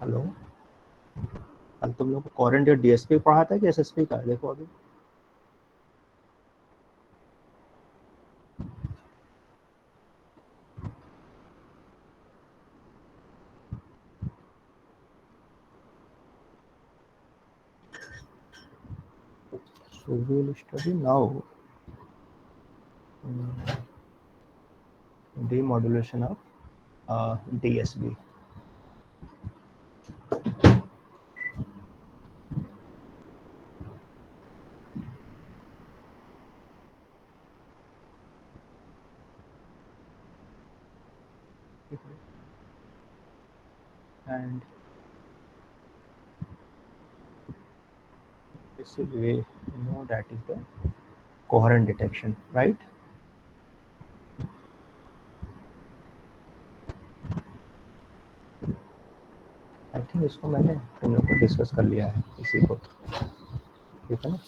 Hello, कल तुम लोग को कोरेंट डीएसपी पढ़ा था कि एसएसपी का? देखो अभी so we will study now demodulation of DSB. And this is we know that is the coherent detection, right? I think इसको मैंने तुम लोग को डिस्कस कर लिया है इसी को, ठीक है ना?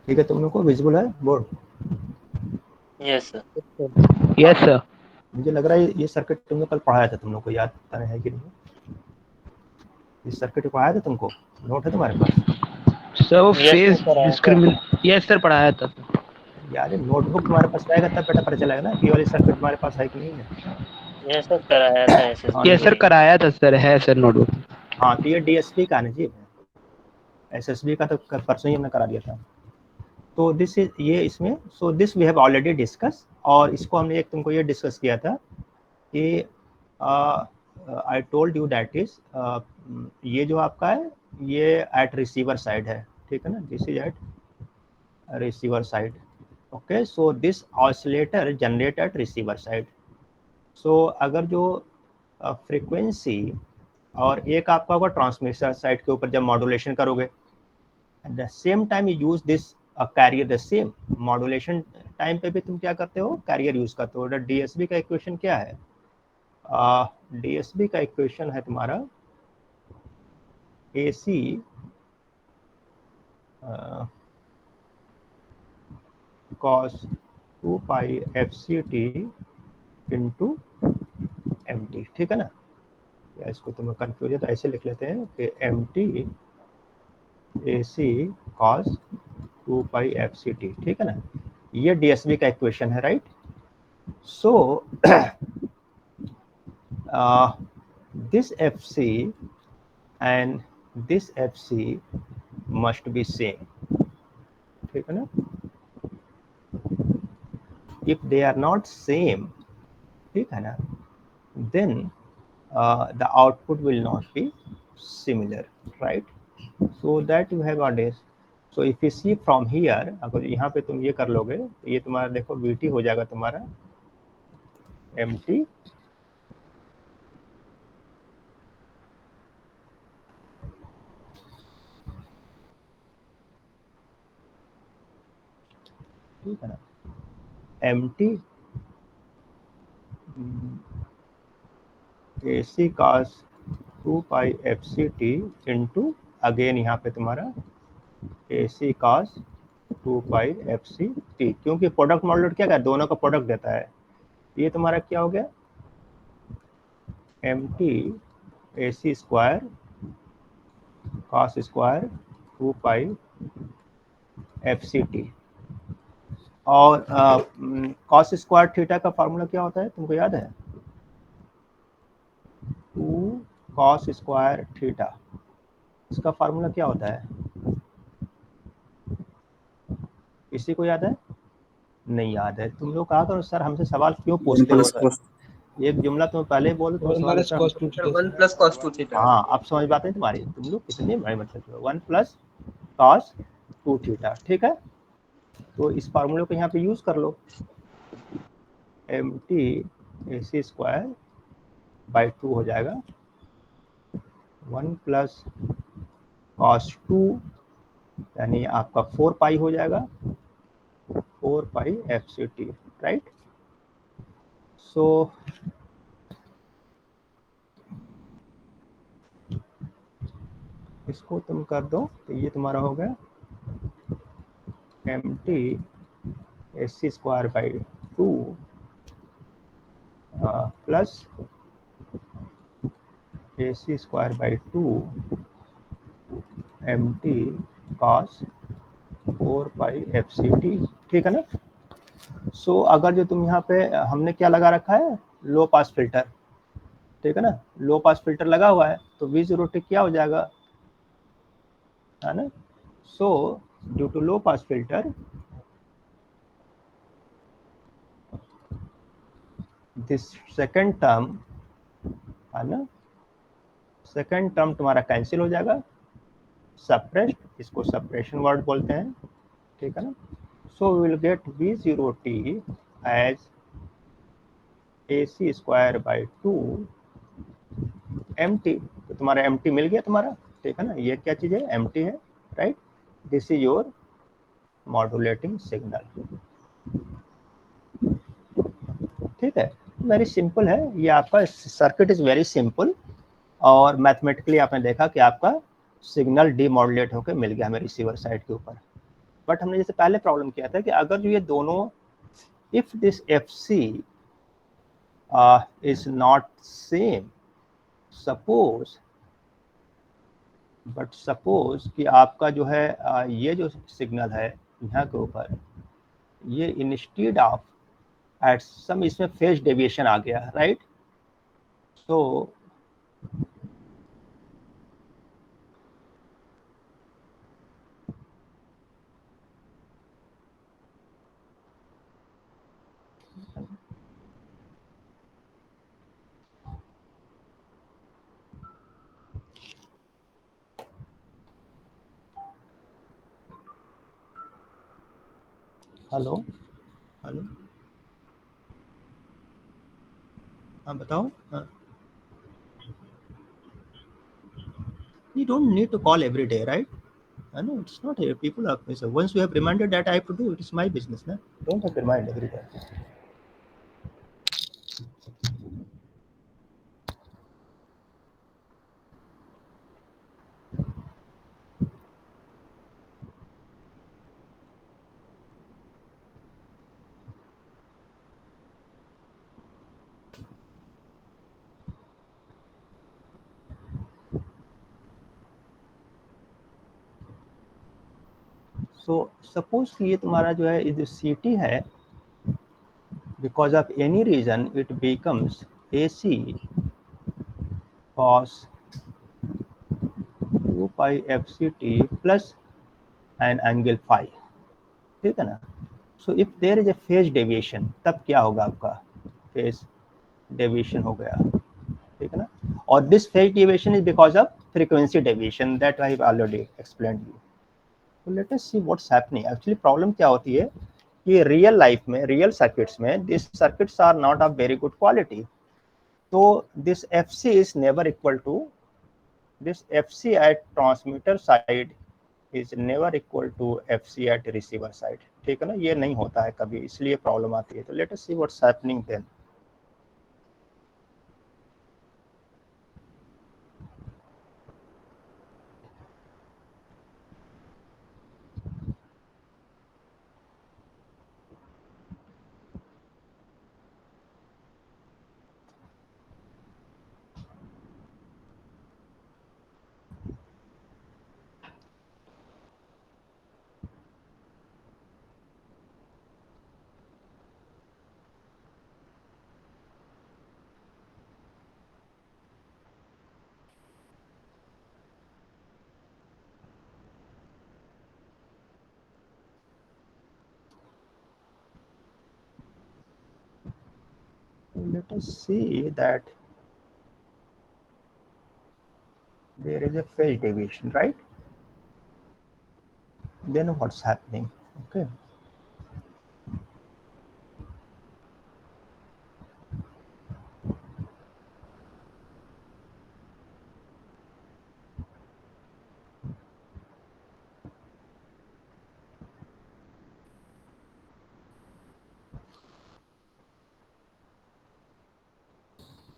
ठीक है, तुम लोग को विजिबल है board? Yes sir. Yes sir. मुझे लग रहा है ये सर्किट तुमने कल पढ़ाया था, तुम लोग को याद पता है कि नहीं? इस सर्किट को पढ़ाया था तुमको? नोट है तुम्हारे पास? सर वो Yes, फेज sir, कराया था। डिस्क्रिमिनेट यस सर पढ़ाया था। यार नोटबुक तुम्हारे पास रहेगा तब बेटा पता चलेगा ना ये वाली सर्किट तुम्हारे पास है कि नहीं है। यस सर, कराया था हाँ, एसएसपी यस सर की। कराया था सर, है सर नोटबुक। हाँ तो ये डीएसपी का ना जी, एसएसबी का तो परसों ही हमने करा दिया था। तो दिस इज ये इसमें, so this we have already discuss, और इसको हमने एक तुमको ये डिस्कस किया था कि I told you that is ये जो आपका है ये एट रिसीवर साइड है, ठीक है ना? This is at receiver side, okay. So this oscillator generate at receiver side. So अगर जो फ्रीक्वेंसी और एक आपका होगा ट्रांसमिटर साइड के ऊपर जब मॉड्यूलेशन करोगे, at the same time you use this carrier, the same modulation time पे भी तुम क्या करते हो? कैरियर यूज करते हो। डीएसबी का इक्वेशन क्या है? डीएसबी का इक्वेशन है तुम्हारा A C cos 2 pi F C T into M T, ठीक है ना? या इसको तुम्हें कंफ्यूज है तो ऐसे लिख लेते हैं कि M T A C cos 2 pi F C T, ठीक है ना? ये डीएसबी का इक्वेशन है, right? So this fc and this fc must be same, ठीक है ना? if they are not same, ठीक है ना, then the output will not be similar, right? So that you have a dash. So if you see from here, अगर यहाँ पे तुम ये कर लोगे तो ये तुम्हारा देखो VT हो जाएगा तुम्हारा MT ठीक है ना, MT AC cos 2 pi F C T into again यहाँ पे तुम्हारा AC cos 2 pi F C T, क्योंकि प्रोडक्ट मॉड्यूलेट क्या है, दोनों का प्रोडक्ट देता है। ये तुम्हारा क्या हो गया? M T A C square cos square 2 pi F C T. और कॉस स्क्वायर थीटा का फार्मूला क्या होता है तुमको याद है? 2 कॉस स्क्वायर थीटा, इसका फार्मूला क्या होता है? किसी को याद है? नहीं याद है? तुम लोग कहा करो सर हमसे सवाल क्यों पूछते हो सर? एक जुमला तुम पहले बोलो तो सवाल सर 1 प्लस cos 2 थीटा। हाँ अब समझ बात है तुम्हारी, तुम लोग कितने बड़े मतलब 1 प्लस कॉस 2 थीटा, ठीक है? तो इस फार्मूले को यहाँ पे यूज कर लो, M T A C square by 2 हो जाएगा 1 प्लस cos 2 यानी आपका 4 पाई हो जाएगा, 4 पाई FCT, राइट। सो इसको तुम कर दो तो ये तुम्हारा हो गया MT SC square by 2 plus AC square by 2 MT cos 4 pi FCT, ठीक है ना। सो अगर जो तुम यहाँ पे हमने क्या लगा रखा है, लो पास फिल्टर, ठीक है ना, लो पास फिल्टर लगा हुआ है तो V0t क्या हो जाएगा, है ना। So due to low pass filter this second term, है ना, सेकंड टर्म तुम्हारा कैंसिल हो जाएगा, सप्रेस्ड, इसको सप्रेशन वर्ड बोलते हैं, ठीक है ना। So we will get V0t as AC square by 2 MT, तो तुम्हारा MT मिल गया तुम्हारा, ठीक है ना। ये क्या चीज़ है, MT है, right. This is your modulating signal, ठीक है। वेरी सिंपल है ये आपका सर्किट, इज वेरी सिंपल। और मैथमेटिकली आपने देखा कि आपका सिग्नल डीमॉड्यूलेट होकर मिल गया हमें रिसीवर साइड के ऊपर। बट हमने जैसे पहले प्रॉब्लम किया था कि अगर जो ये दोनों, if this FC is not same, suppose, but suppose कि आपका जो है ये जो सिग्नल है यहाँ के ऊपर, ये इंस्टेड ऑफ एट सम, इसमें फेज डेविएशन आ गया, राइट। तो हेलो, हेलो, हाँ बताओ, हाँ। You don't need to call every day, right? I know it's not here. People are, so once you have reminded that I have to do it, it's my business, na? Don't have to remind every day. So suppose कि ये तुम्हारा जो है, जो CT है, because of any reason it becomes AC cos 2 pi FCT plus an angle phi, ठीक है ना। So if there is a phase deviation, तब क्या होगा आपका, phase deviation हो गया, ठीक है ना। और this phase deviation is because of frequency deviation that I have already explained you. So let us see what's happening. Actually problem क्या होती है कि रियल लाइफ में, रियल सर्किट्स में, this circuits are not of very good quality. तो this FC is never equal to, this FC at transmitter side is never equal to FC at receiver side, ठीक है ना। ये नहीं होता है कभी, इसलिए प्रॉब्लम आती है। तो let us see what's happening then. Let us see that there is a phase deviation, right? Then what's happening? Okay.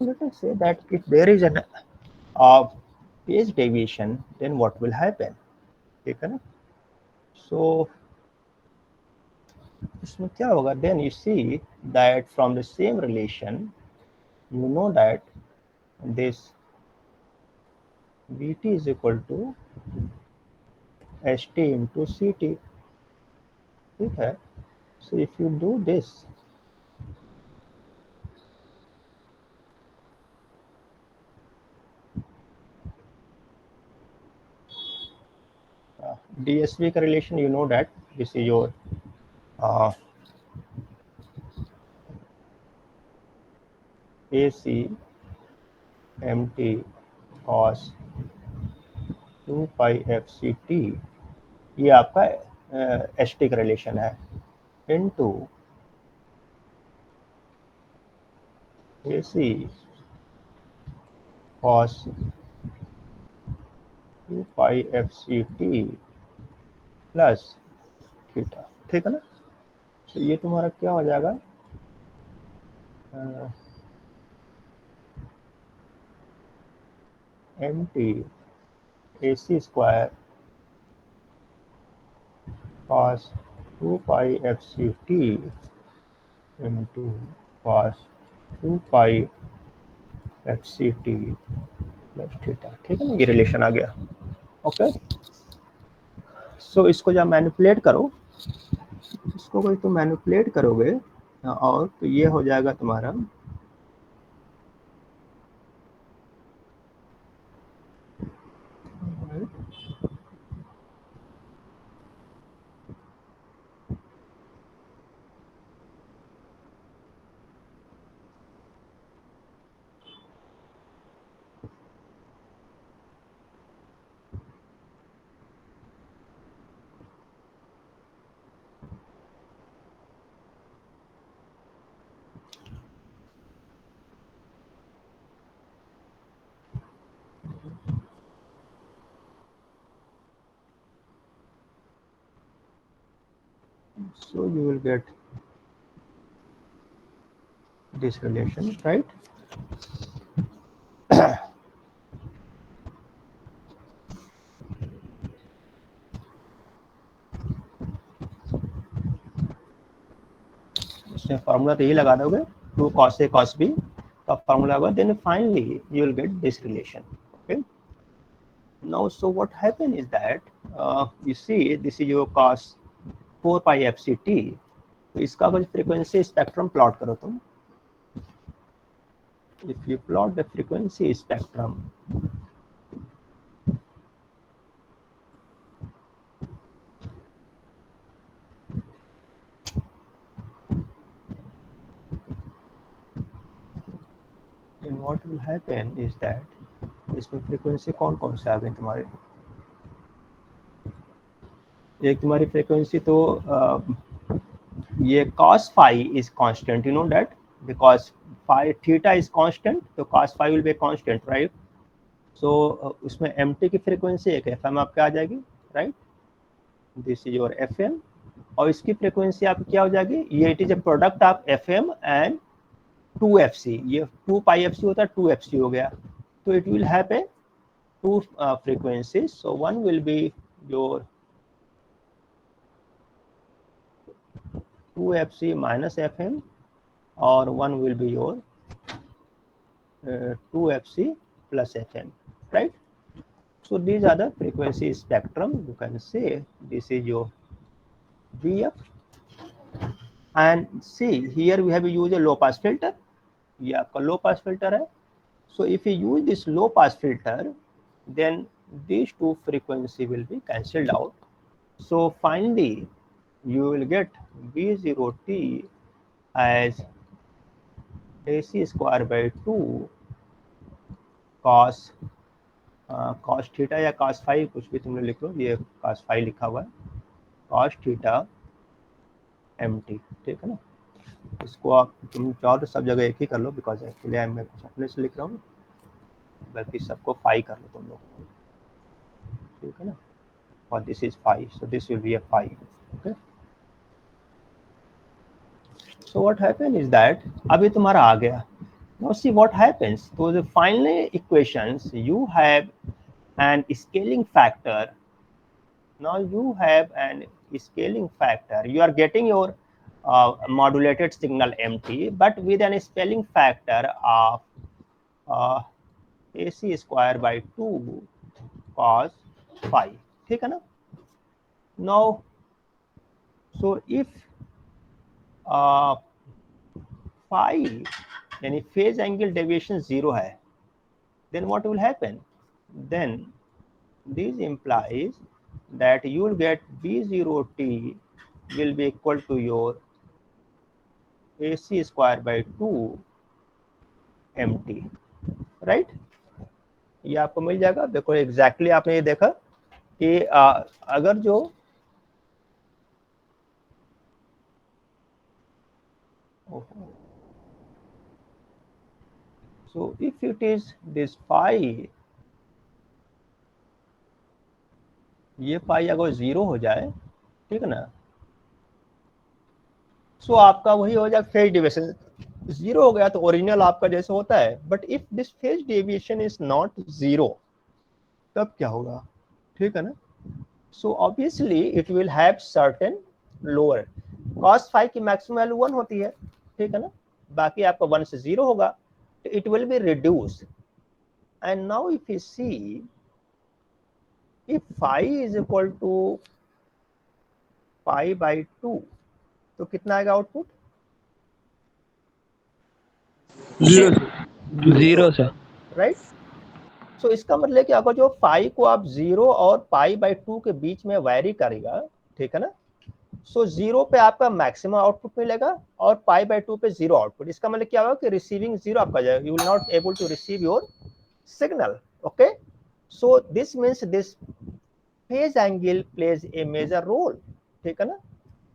let us say that if there is an phase deviation, then what will happen? ठीक है ना? So इसमें क्या होगा? Then you see that from the same relation, you know that this Vt is equal to St into Ct. ठीक है? So if you do this, DSV का relation, you know that this is your AC mt cos 2 pi fct, ये आपका st का relation है, into AC cos 2 pi fct plus theta. ठीक है ना? तो ये तुम्हारा क्या हो जाएगा? mt AC square cos 2 pi fct into cos 2 pi fct plus theta. ठीक है ना? ये रिलेशन आ गया। ओके, सो इसको जब मैनिपुलेट करो, इसको कोई तुम मैनिपुलेट करोगे और तो ये हो जाएगा तुम्हारा so you will get this relation, right? इसमें फार्मूला तो यही लगा दोगे, 2 cos A cos B का फार्मूला होगा, then finally you will get this relation. Okay, now so what happened is that you see this is your cos 4 pi fct, तो इसका कुछ फ्रीक्वेंसी स्पेक्ट्रम प्लॉट करो तुम। if you plot the frequency spectrum, then what will happen is that इसमें frequency कौन कौन से आ गए तुम्हारे? एक तुम्हारी फ्रीक्वेंसी तो ये cos phi is constant, you know that, because phi theta is constant, तो cos phi will be constant, right? So उसमें mt की फ्रीक्वेंसी एक fm आपके आ जाएगी, right? This is your fm, और इसकी फ्रीक्वेंसी आपकी क्या हो जाएगी? ये it is a product of fm and 2fc, ये 2 pi fc होता है, 2fc हो गया, तो it will have a 2 frequencies, so one will be your 2fc minus fm or one will be your 2fc plus fm, right? So these are the frequency spectrum. You can say this is your vf, and see here we have used a low pass filter, ये आपका लो pass filter है। So if you use this low pass filter, then these two frequency will be cancelled out. So finally you will get V0t as AC square by 2 cos cos theta या cos phi, कुछ भी तुमने लिख लो, ये cos phi लिखा हुआ है, cos theta mt। ठीक है ना? इसको आप तुम चाहो तो सब जगह एक ही कर लो, बिकॉज एक्चुअली मैं कुछ अपने से लिख रहा हूँ, बल्कि सबको फाई कर लो तुम लोग। ठीक है ना? और this is phi, so this will be a phi. Okay, so what happen is that अभी तुम्हारा आ गया, Now see what happens. So the final equations, you have an scaling factor. Now you have an scaling factor. You are getting your modulated signal MT, but with an scaling factor of AC square by 2 cos phi. ठीक है ना? Now, so if phi यानी phase angle deviation 0 है, then what will happen? Then this implies that you will get B0t will be equal to your AC square by 2 MT, right? ये आपको मिल जाएगा. देखो exactly आपने ये देखा कि अगर जो so if it is this phi, ये पाई अगर 0 हो जाए, ठीक है ना, सो आपका वही हो जाए फेज डेविएशन 0 हो गया तो ओरिजिनल आपका जैसे होता है. But if this phase deviation is not 0, तब क्या होगा? ठीक है ना. So obviously it will have certain lower cos phi की मैक्सिमम वैल्यू 1 होती है, ठीक है ना, बाकी आपका 1 से 0 होगा, तो it will be reduced. And now if you see if phi is equal to pi by 2, तो कितना आएगा आउटपुट? 0 सर. राइट. सो इसका मतलब कि अगर जो phi को आप 0 और pi by 2 के बीच में वैरी करेगा, ठीक है ना, सो 0 पे आपका मैक्सिमम आउटपुट मिलेगा और pi by 2 पे 0 आउटपुट. इसका मतलब क्या होगा कि रिसीविंग 0 आपका जाएगा, you will not able to receive your signal. Okay, so this means this phase angle plays a major role, ठीक है ना.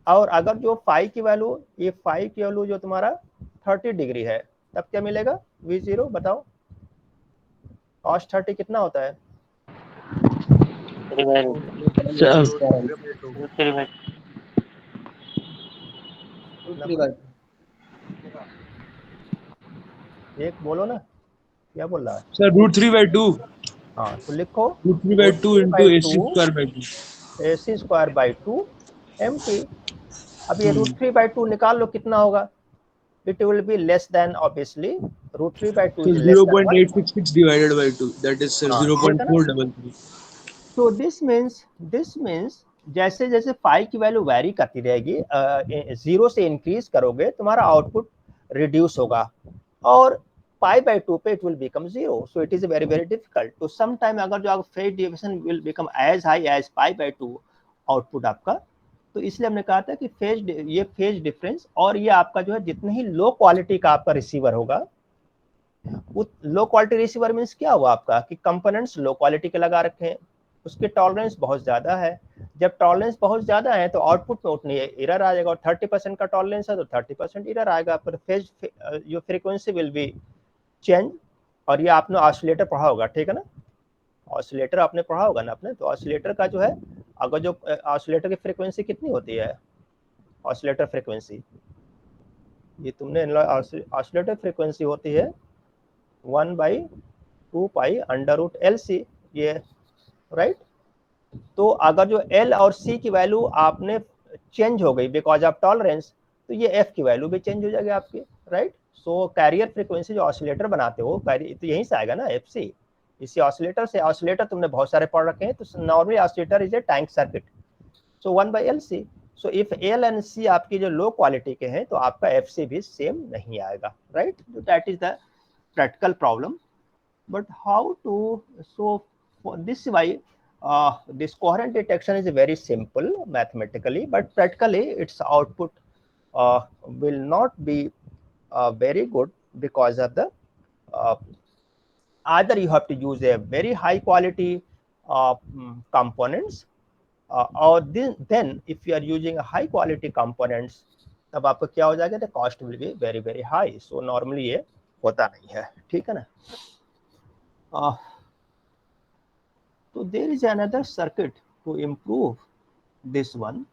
और अगर जो phi की वैल्यू, ये phi की वैल्यू जो तुम्हारा 30 डिग्री है, तब क्या मिलेगा? V0 बताओ. cos 30 कितना होता है? एक बोलो ना, क्या बोल रहा है? सर √3/2. हाँ, तो लिखो √3/2 into AC square by 2. AC square by 2 MT. अब ये √3/2 निकाल लो कितना होगा? It will be less than, obviously √3/2 So is less than 1. 0.866 divided by 2, that is sir हाँ, ठीक है ना? 0.433. So this means जैसे जैसे phi की वैल्यू वैरी करती रहेगी, 0 से इंक्रीज करोगे तुम्हारा आउटपुट रिड्यूस होगा, और pi by 2 पे it will become 0. So it is very difficult. तो sometime अगर जो आपका phase deviation will become as high as pi by 2 output आपका, तो इसलिए हमने कहा था कि ये फेज डिफरेंस, और ये आपका जो है जितने ही लो क्वालिटी का आपका रिसीवर होगा, वो लो क्वालिटी रिसीवर मींस क्या हुआ आपका कि कंपोनेंट्स लो क्वालिटी के लगा रखे हैं, उसके टॉलरेंस बहुत ज्यादा है. जब टॉलरेंस बहुत ज्यादा है तो आउटपुट में उतनी एरर आ जाएगा, और 30% का टॉलरेंस है तो 30% एरर आएगा. पर फेज जो फ्रीक्वेंसी विल बी चेंज. और ये आपने ऑसिलेटर पढ़ा होगा, ठीक है ना, ऑसिलेटर आपने पढ़ा होगा ना आपने. तो ऑसिलेटर का जो है, अगर जो ऑसिलेटर की फ्रीक्वेंसी कितनी होती है, ऑसिलेटर फ्रीक्वेंसी, ये तुमने ऑसिलेटर फ्रीक्वेंसी होती है 1/2 पाई √LC, ये राइट. तो अगर जो L और C की वैल्यू आपने चेंज हो गई बिकॉज ऑफ टॉलरेंस, तो ये F की वैल्यू भी चेंज हो जाएगी आपकी, राइट. सो कैरियर फ्रीक्वेंसी जो ऑसिलेटर बनाते हो, तो यहीं से आएगा ना FC. इसी ऑसिलेटर से, ऑसिलेटर तुमने बहुत सारे पढ़ रखे हैं, तो normally oscillator is a tank circuit. So 1/LC. So if L and C आपकी जो लो क्वालिटी के हैं, तो आपका FC भी सेम नहीं आएगा, right. That is the practical problem. But how to, so for this why this coherent detection is very simple mathematically, but practically its output will not be very good, because of the either you have to use a very high quality components, or then if you are using a high quality components, तब आपको क्या हो जाएगा, the cost will be very high. So normally ये होता नहीं है, ठीक है ना. So there is another circuit to improve this one.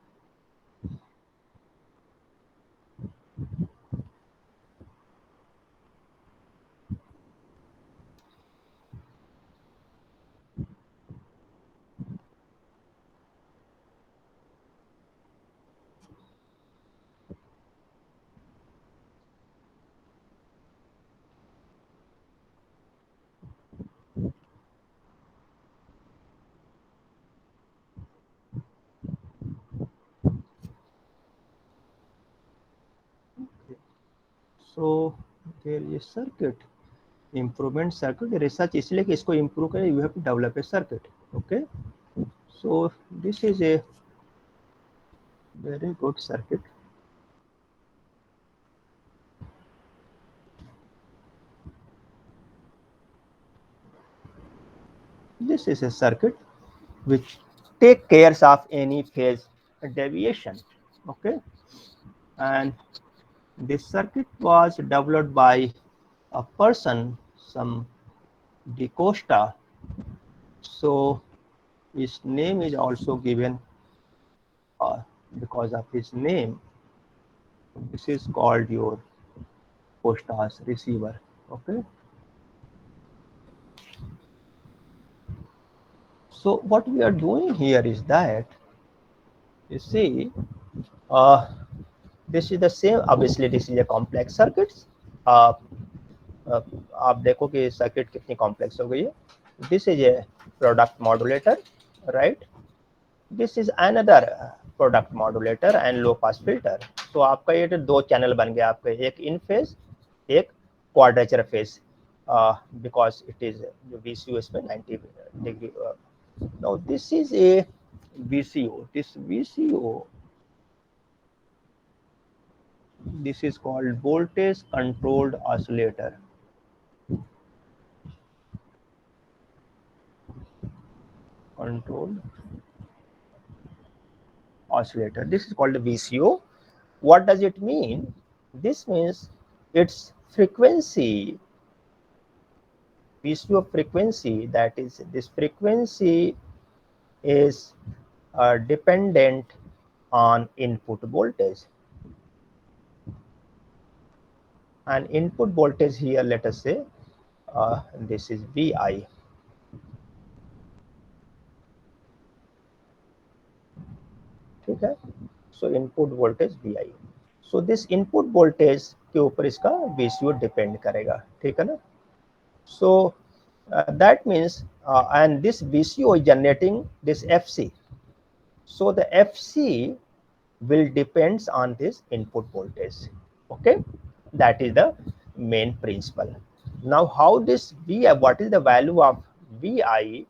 So there is circuit improvement circuit research इसलिए कि इसको इम्प्रूव करें you have to develop a circuit okay so this is a very good circuit this is a circuit which take cares of any phase deviation okay and this circuit was developed by a person some De Costa so his name is also given because of his name this is called your Costa's receiver okay so what we are doing here is that you see uh, this is the same obviously this is a complex circuits uh, आप देखो कि circuit कितनी complex हो गई है this is A product modulator right this is another product modulator and low pass filter तो आपका ये दो चैनल बन गया आपका एक इन फेज एक quadrature phase because it is VCO इसमें 90 degree now this is A VCO this VCO this is called voltage controlled oscillator controlled oscillator this is called VCO what does it mean this means its frequency VCO frequency that is this frequency is dependent on input voltage and input voltage here let us say this is VI ठीक है सो input voltage VI so this input voltage के ऊपर इसका VCO depend करेगा ठीक है ना so that means and this VCO is generating this FC so the FC will depends on this input voltage okay that is the main principle now how this VI what is the value of VI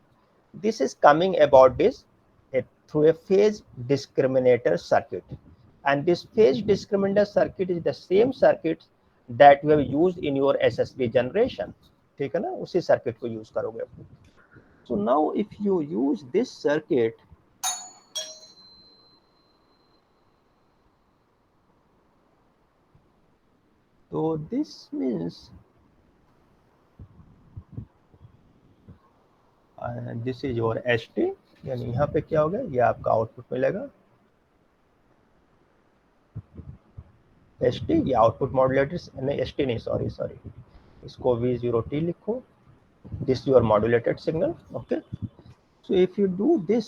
this is coming about this through a phase discriminator circuit and this phase discriminator circuit is the same circuit that you have used in your SSB generation ठीक है ना उसी circuit को use करोगे so now if you use this circuit so this means this is your ST यानी यहाँ पे क्या होगा ये आपका आउटपुट मिलेगा ST ये आउटपुट मॉड्यूलेटर नहीं ST नहीं सॉरी इसको V0T लिखो this your modulated signal okay so if you do this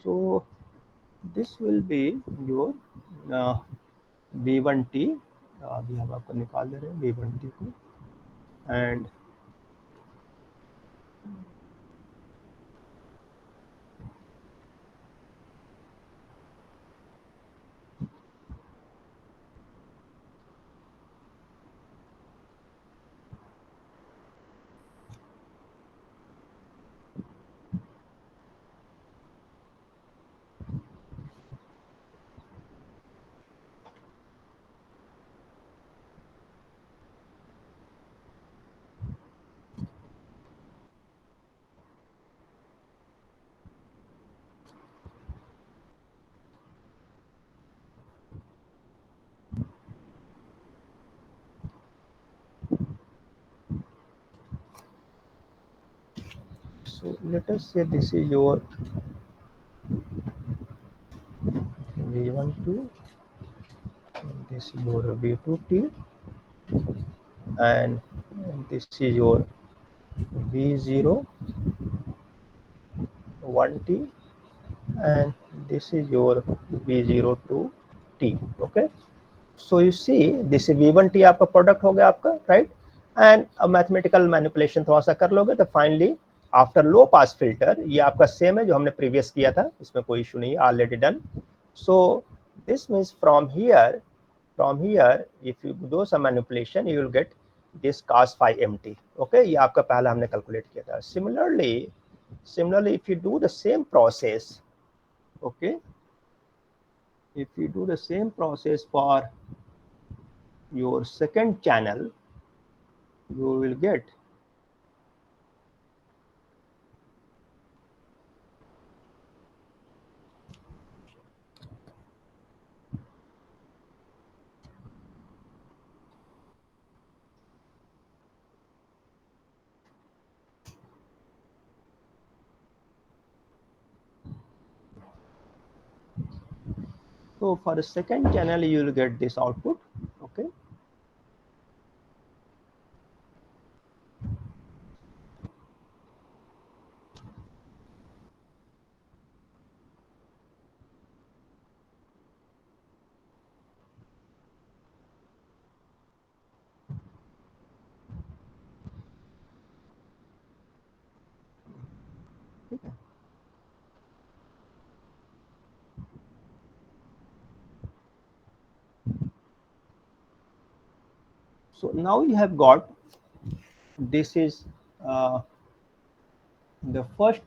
so this will be your V1T अभी हम आपको निकाल दे रहे हैं V1T को and So let us say this is your V12, and this is your V2T, and this is your V0 1T, and this is your V02T. Okay, so you see this is V1T आपका product हो गया आपका, right. And अब mathematical manipulation थोड़ा सा कर लोगे तो फाइनली आफ्टर लो पास फिल्टर, ये आपका सेम है जो हमने प्रीवियस किया था, इसमें कोई इशू नहीं है, already done. So this means from here if you do some manipulation you will get this cos phi mt. Okay, ये आपका पहला हमने कैलकुलेट किया था. Similarly if you do the same process, okay, if you do the same process for your second channel, you will get so for the second channel you will get this output. Okay, so now you have got this is the first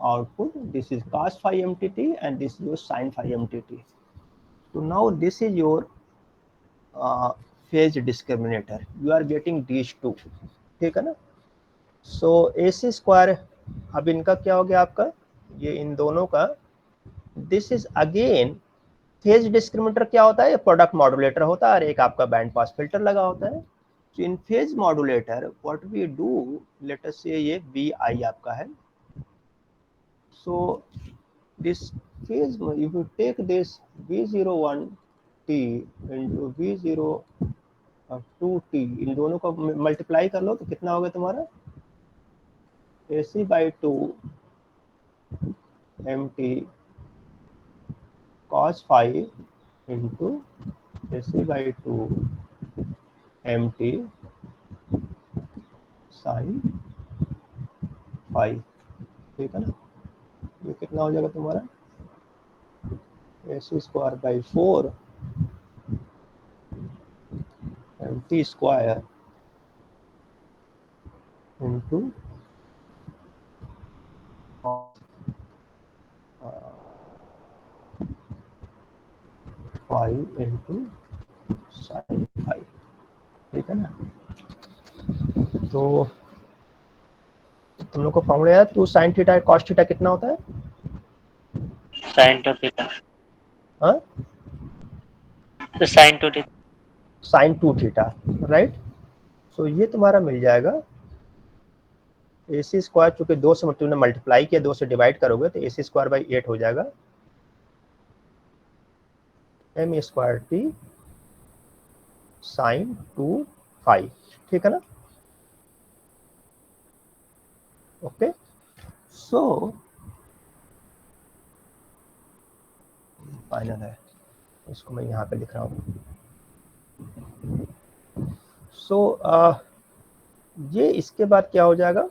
output, this is cos phi mtt and this is your sin phi mtt. So now this is your phase discriminator, you are getting these two, ठीक है ना. सो AC square, अब इनका क्या हो गया आपका, ये इन दोनों का, this is again phase discriminator क्या होता है, ये प्रोडक्ट मॉड्यूलेटर होता है और एक आपका बैंड पास फिल्टर लगा होता है. So in phase modulator what we do, let us say ये Vi आपका है. So this phase, if you take this V01T into V02T, इन दोनों को मल्टीप्लाई कर लो तो कितना होगा तुम्हारा, AC by 2 MT cos phi into AC by 2 MT sin phi, ठीक है ना. ये कितना हो जाएगा तुम्हारा, AC square by 4 MT square into phi into sin phi, ठीक है ना. तो तुम लोग को फॉर्मूला याद, 2 sin थीटा cos थीटा कितना होता है, sin to theta. हाँ, तो sin to theta. sin 2 theta, right. So ये तुम्हारा मिल जाएगा AC स्क्वायर, चूंकि 2 से तुमने मल्टीप्लाई किया, 2 से डिवाइड करोगे तो AC स्क्वायर बाई 8 हो जाएगा M square T sin 2 phi, ठीक है ना. ओके, सो फाइनल है, इसको मैं यहाँ पे लिख रहा हूँ. सो ये इसके बाद क्या हो जाएगा,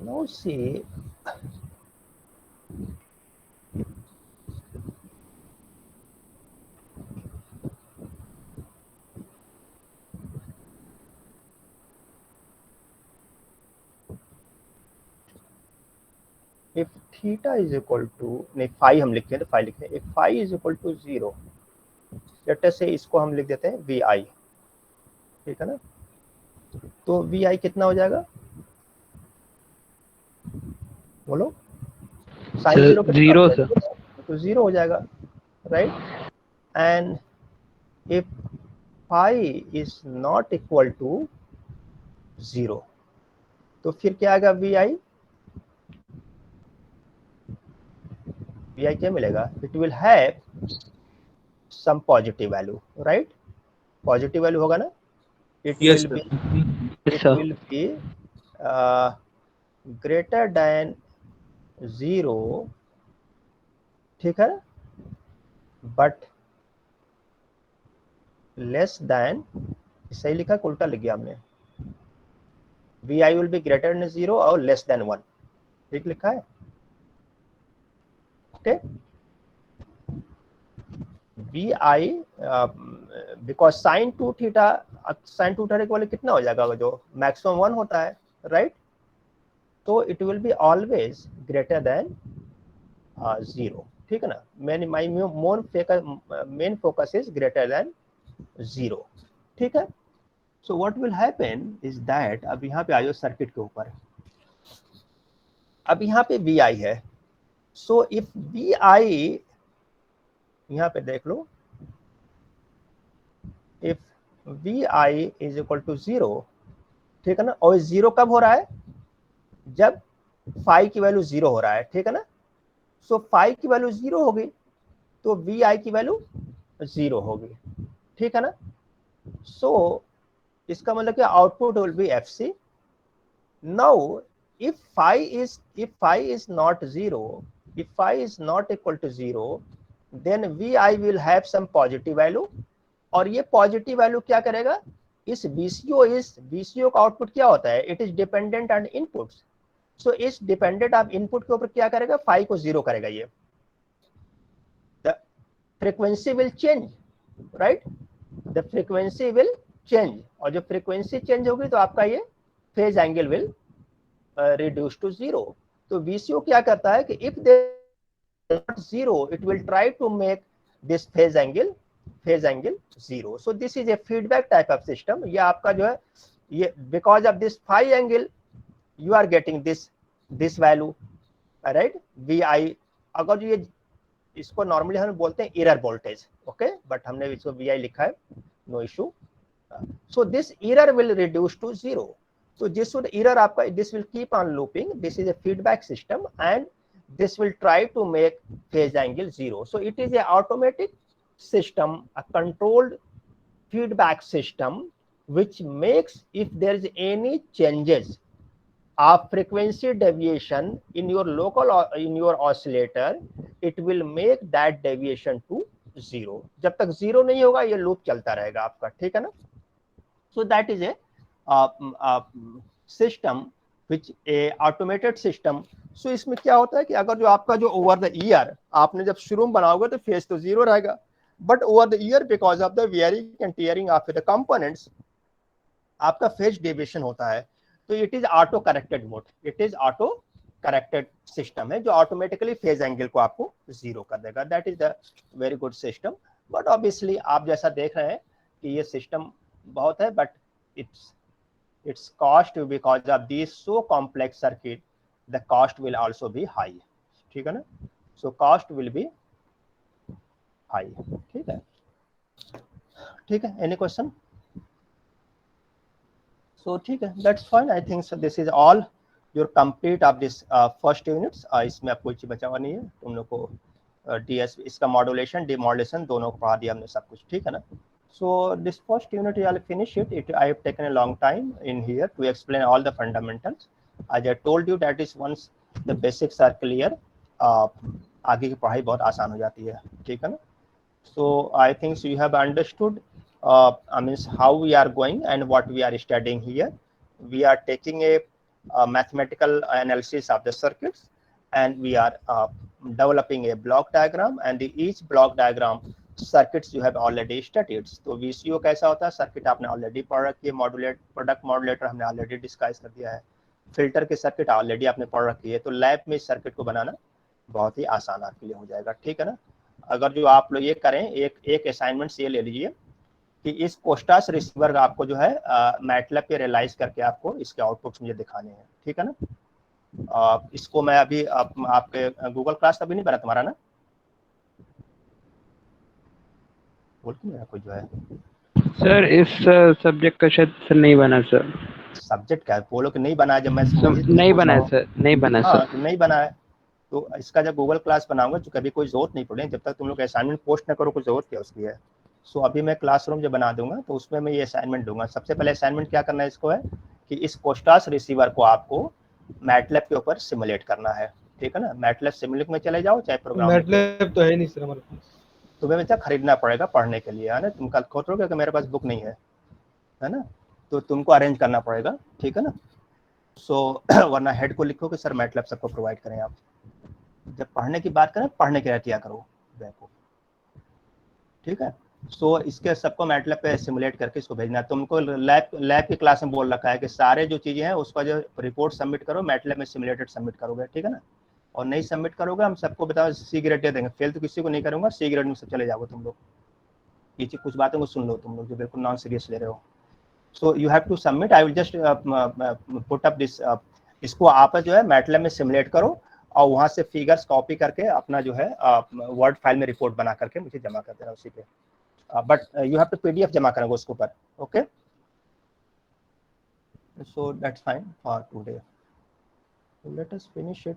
no see if theta is equal to, नहीं phi हम लिखते हैं तो phi लिखते हैं, if phi is equal to 0, let us से इसको हम लिख देते हैं Vi, ठीक है ना. तो Vi कितना हो जाएगा, बोलो, sin 0 जीरो सर. तो 0 हो जाएगा, right. And if phi is not equal to 0, तो फिर क्या आएगा वी आई क्या मिलेगा? It will have some positive value, right? Positive value होगा ना? It Yes, will sir. Be Yes, it sir. will be greater than 0, ठीक है, बट लेस देन, सही लिखा कि उल्टा लिख गया हमने? V I will be greater than 0 और लेस देन 1, ठीक लिखा है? Okay, V I because sine 2 थीटा, साइन 2 थीटा इक्वल कितना हो जाएगा? जो मैक्सिमम 1 होता है, राइट? तो it will be always greater than 0, ठीक है ना? My main focus is greater than 0, ठीक है? So what will happen is that, अब यहाँ पे आयो सर्किट के ऊपर, अब यहाँ पे वी आई है, सो इफ वी आई, यहाँ पे देख लो, if we I is equal to 0, ठीक है ना? और 0 कब हो रहा है? जब फाई की वैल्यू 0 हो रहा है, ठीक है ना? सो फाई की वैल्यू 0 होगी तो वी आई की वैल्यू 0 होगी, ठीक है ना? सो इसका मतलब कि output will be F C. Now if phi is not 0, if phi is not equal to 0, then vi will have some positive value, और ये पॉजिटिव वैल्यू क्या करेगा? इस VCO का आउटपुट क्या होता है? It is dependent on inputs, so is dependent of input के ऊपर क्या करेगा? फाई को 0 करेगा। ये the frequency will change, right? The frequency will change, और जब फ्रीक्वेंसी चेंज होगी तो आपका ये phase angle will reduced to 0। तो VCO क्या करता है कि if there is not 0, it will try to make this phase angle 0। so this is a feedback type of system। ये आपका जो है ये because of this phi angle you are getting this value, right? VI, अगर ये इसको normally हम बोलते हैं एरर वोल्टेज, ओके, बट हमने इसको VI लिखा है, no issue. So this error will reduce to 0। So this would error आपका, this will keep on looping, this is a feedback system and this will try to make phase angle 0। so it is a automatic system, a controlled feedback system which makes, if there is any changes of frequency deviation in your local in your oscillator, it will make that deviation to 0। जब तक 0 नहीं होगा ये loop चलता रहेगा आपका, ठीक है ना? so that is a system which a automated system. So इसमें क्या होता है कि अगर जो आपका जो ओवर द ईयर आपने जब शुरू में बनाओगे तो फेज तो 0 रहेगा, but over the year because of the wearing and tearing of the components आपका फेज डेविएशन होता है। तो it is auto corrected mode, it is auto corrected system है जो ऑटोमेटिकली फेज एंगल को आपको 0 कर देगा। That is the very good system. But obviously आप जैसा देख रहे हैं कि ये सिस्टम बहुत है, but its cost, because of this so complex circuit, the cost will also be high, ठीक है ना? so cost will be high, ठीक है? ठीक है, any question? so ठीक है, that's fine। I think so this is all your complete of this first units। इसमें अब कोई चीज बचा हुआ नहीं है, तुम लोग को DS इसका मॉड्यूलेशन डिमॉड्यूलेशन दोनों को पढ़ा दिया हमने सब कुछ, ठीक है ना? So this first unit I'll finish it. I have taken a long time in here to explain all the fundamentals. As I told you that is once the basics are clear, आगे की पढ़ाई बहुत आसान हो जाती है, ठीक है ना? So I think so you have understood I mean how we are going and what we are studying here. We are taking a mathematical analysis of the circuits and we are developing a block diagram, and each block diagram circuits you have already studied. तो VCO कैसा होता है, circuit आपने already पढ़ रखी है, product modulator हमने already discuss कर दिया है, फिल्टर के सर्किट ऑलरेडी आपने पढ़ रखी है। तो लैब में इस सर्किट को बनाना बहुत ही आसान आपके लिए हो जाएगा, ठीक है ना? अगर जो आप लोग ये करें, एक असाइनमेंट ये ले लीजिए कि इस कोस्टास रिसीवर आपको जो है मैटलैब पे रियलाइज करके आपको इसके आउटपुट्स मुझे दिखाने हैं, ठीक है ना? इसको मैं अभी आपके गूगल क्लास अभी नहीं बना तुम्हारा ना, बोलते मेरा कोई जो है सर इस सब्जेक्ट का शायद सर नहीं बना सर। सब्जेक्ट क्या है, बोलो कि नहीं बना है, जब मैं मुझे तुमसे नहीं पूछ बना रहा है हूँ। सर, नहीं बना है हाँ सर। तो नहीं बना है, तो इसका जब गूगल क्लास बनाऊंगा तो कभी कोई जरूरत नहीं पड़ेगी, जब तक तुम लोग असाइनमेंट पोस्ट ना करो, कोई जरूरत क्या उसकी है। सो अभी मैं क्लासरूम जब बना दूंगा तो उसमें मैं ये असाइनमेंट दूंगा। सबसे पहले असाइनमेंट क्या करना है इसको है कि इस कोस्टास रिसीवर को आपको मैटलैब के ऊपर सिमुलेट करना है, ठीक है ना। मैटलैब सिमुलेट में चले जाओ चाहे प्रोग्राम में। मैटलैब तो है नहीं सर हमारे पास। तुम्हें बच्चा खरीदना पड़ेगा पढ़ने के लिए, है ना। तुम कल खोजोगे कि मेरे पास बुक नहीं है ना, तो तुमको अरेंज करना पड़ेगा, ठीक है ना। सो वरना हेड को लिखो कि सर मैटलैब सबको प्रोवाइड करें आप। जब पढ़ने की बात करें पढ़ने के लिए किया करो बैको, ठीक है। सो इसके सबको मैटलैब पे सिमुलेट करके इसको भेजना है। तुमको लैब की क्लास में बोल रखा है कि सारे जो चीजें हैं उसका जो रिपोर्ट सबमिट करो मैटलैब में सिमुलेटेड सबमिट करोगे, ठीक है ना। और नहीं सबमिट करोगे हम सबको बताओ सी ग्रेड दे देंगे, फेल तो किसी को नहीं करूंगा, सी ग्रेड में सब चले जाओगे तुम लोग। ये चीज कुछ बातों को सुन लो तुम लोग जो बिल्कुल नॉन सीरियस ले रहे हो। So you have to submit, I will just put up this, इसको आप जो है मैटलैब में सिमुलेट करो और वहां से फिगर्स कॉपी करके अपना जो है वर्ड फाइल में रिपोर्ट बना करके मुझे जमा कर देना उसी पे। But you have to PDF जमा करेंगे उसके ऊपर, okay. So that's fine for today, let us finish it.